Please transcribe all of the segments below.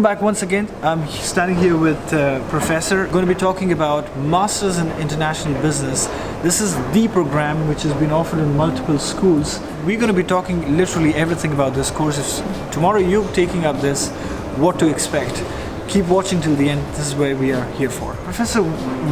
Welcome back once again. I'm standing here with Professor. Going to be talking about Masters in International Business. This is the program which has been offered in multiple schools. We're going to be talking literally everything about this course. If tomorrow you're taking up this, what to expect. Keep watching till the end. This is where we are here for. Professor,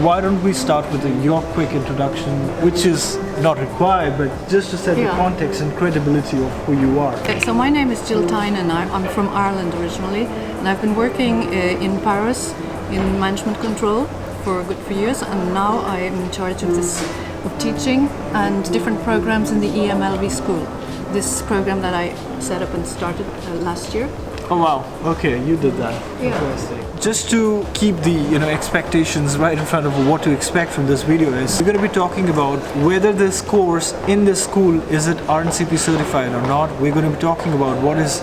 why don't we start with your quick introduction, which is not required, but just to set the context and credibility of who you are. Okay, so my name is Jill Tynan. I'm from Ireland originally, and I've been working in Paris in management control for a good few years, and now I am in charge of teaching and different programs in the EMLV school. This program that I set up and started last year. Oh wow, okay, you did that. Yeah. Interesting. Just to keep the expectations right in front of what to expect from this video is, we're going to be talking about whether this course in this school is it RNCP certified or not. We're going to be talking about what is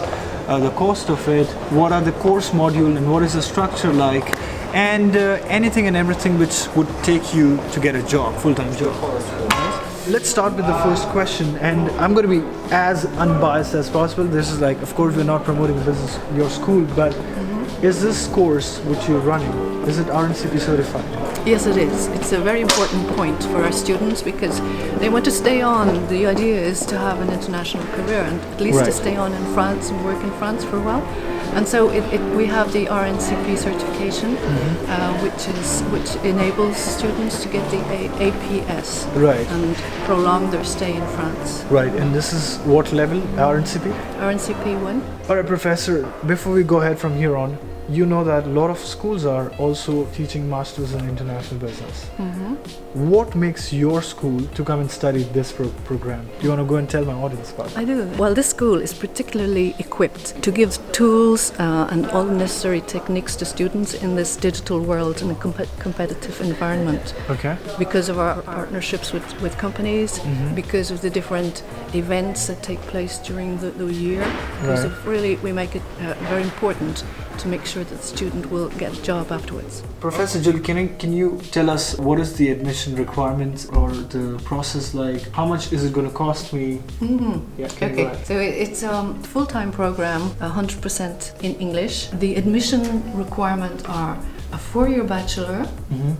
the cost of it, what are the course module and what is the structure like, and anything and everything which would take you to get a job, full-time job. Let's start with the first question, and I'm going to be as unbiased as possible. This is like, of course, we're not promoting business, your school, but is this course which you're running, is it RNCP certified? Yes, it is. It's a very important point for our students because they want to stay on. The idea is to have an international career and at least to stay on in France and work in France for a while. And so we have the RNCP certification, which enables students to get the APS and prolong their stay in France. Right, and this is what level, RNCP? RNCP 1. All right, Professor, before we go ahead from here on, you know that a lot of schools are also teaching Masters in International Business. What makes your school to come and study this program? Do you want to go and tell my audience about it? I do. Well, this school is particularly equipped to give tools and all the necessary techniques to students in this digital world in a competitive environment. Okay. Because of our partnerships with companies, because of the different events that take place during the year, because we make it very important to make sure that the student will get a job afterwards. Professor Jill, can you tell us what is the admission requirements or the process like? How much is it going to cost me? Yeah, okay, so it's a full-time program, 100% in English. The admission requirements are a 4-year bachelor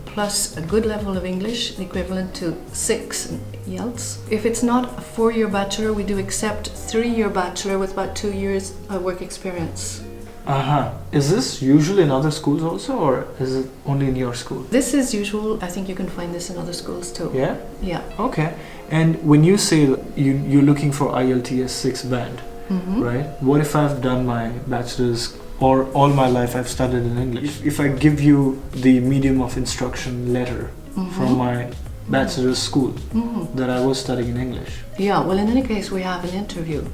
plus a good level of English, equivalent to 6 IELTS. If it's not a 4-year bachelor, we do accept 3-year bachelor with about 2 years work experience. Is this usual in other schools also, or is it only in your school? This is usual. I think you can find this in other schools too. Yeah? Yeah. Okay. And when you say you're looking for IELTS 6 band, right? What if I've done my bachelor's or all my life I've studied in English? If I give you the medium of instruction letter from my bachelor's school that I was studying in English. Yeah, well, in any case, we have an interview.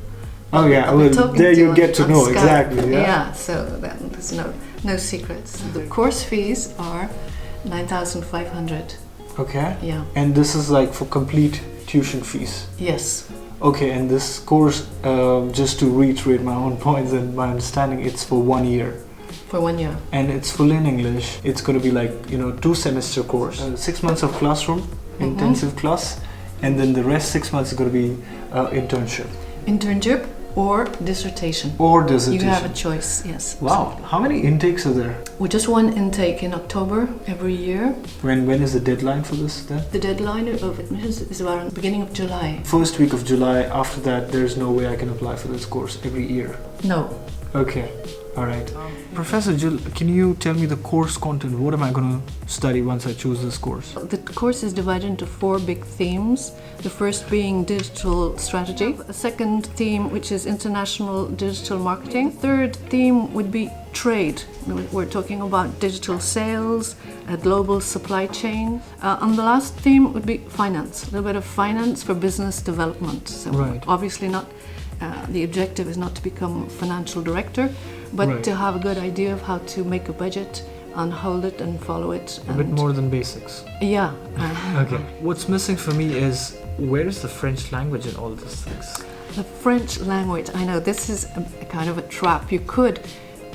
Oh yeah, well, there you get to know exactly. Yeah, so then there's no secrets. The course fees are 9,500. Okay. Yeah. And this is like for complete tuition fees. Yes. Okay, and this course, just to reiterate my own points and my understanding, it's for 1 year. For 1 year. And it's fully in English. It's going to be like 2-semester course, 6 months of classroom, intensive class, and then the rest 6 months is going to be internship. Internship. Or dissertation. Or dissertation. You have a choice, yes. Wow. How many intakes are there? We just one intake in October every year. When is the deadline for this then? The deadline of admissions is around the beginning of July. First week of July. After that, there's no way I can apply for this course every year? No. Okay. All right. Professor Jill, can you tell me the course content? What am I going to study once I choose this course? The course is divided into 4 big themes. The first being digital strategy. A second theme, which is international digital marketing. Third theme would be trade. We're talking about digital sales, a global supply chain. And the last theme would be finance. A little bit of finance for business development. So obviously not. The objective is not to become financial director, but to have a good idea of how to make a budget and hold it and follow it. A bit more than basics. Yeah. Okay. What's missing for me is, where is the French language in all these things? The French language, I know this is a kind of a trap. You could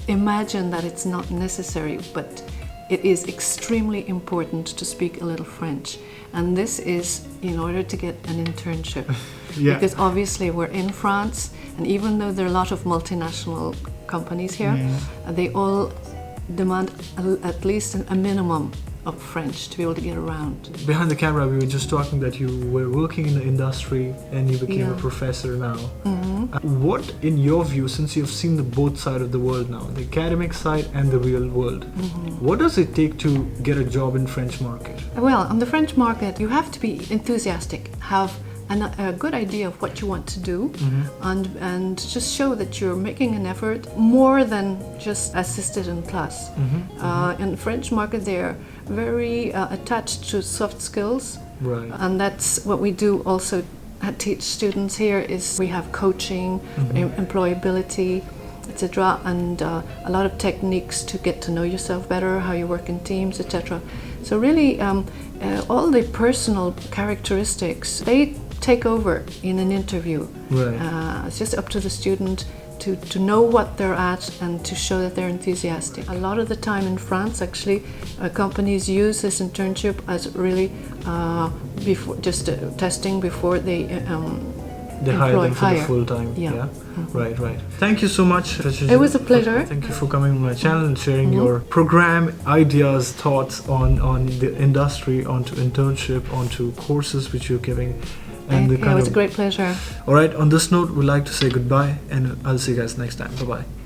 imagine that it's not necessary, but it is extremely important to speak a little French. And this is in order to get an internship. Yeah. Because obviously we're in France, and even though there are a lot of multinational companies here, they all demand at least a minimum of French to be able to get around. Behind the camera, we were just talking that you were working in the industry and you became a professor now. What, in your view, since you've seen the both sides of the world now, the academic side and the real world, what does it take to get a job in French market? Well, on the French market, you have to be enthusiastic, have a good idea of what you want to do, and just show that you're making an effort more than just assisted in class. In the French market, they're very attached to soft skills, Right. and that's what we do also teach students here. Is we have coaching, employability, etc., and a lot of techniques to get to know yourself better, how you work in teams, etc. So really, all the personal characteristics, they take over in an interview. Right. It's just up to the student to know what they're at and to show that they're enthusiastic. A lot of the time in France, actually, companies use this internship as really before just testing before they hire them for the full time. Yeah. Right, right. Thank you so much. It was a pleasure. Thank you for coming on my channel and sharing your program ideas, thoughts on the industry, onto internship, onto courses which you're giving. And it was a great pleasure. All right, on this note, we'd like to say goodbye, and I'll see you guys next time. Bye-bye.